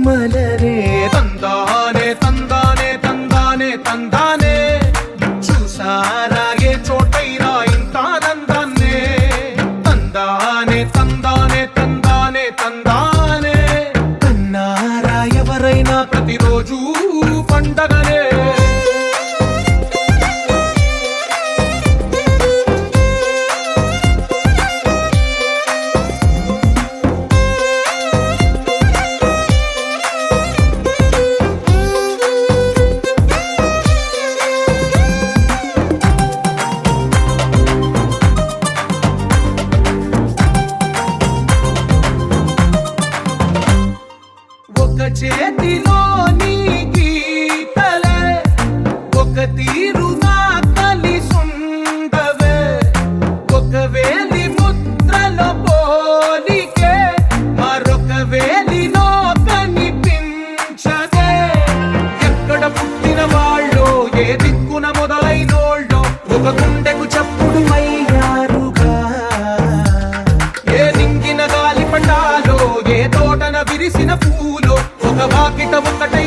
మలరే తందానే తందానే తందానే తందానే చూసారాగే చోటైనా ఇంత నందాన్నే తందానే తందానే తందానే తందానే కన్నారా ఎవరైనా ప్రతిరోజు పండగనే చేతిలో నీ గీతలే ఒక తీరుగా కలిసుండవే ఒక వేలి ముద్రలో పోలికే మరొక వేలిలో కనిపించదే ఎక్కడ పుట్టిన వాళ్ళో ఏ దిక్కున మొదలైనోళ్ళో ఒక గుండెకు చప్పుడు అయ్యారుగా ఏ నింగిన గాలి పటాలో ఏ తోటన విరిసిన పూలో ఒక వాకిట ఒకటై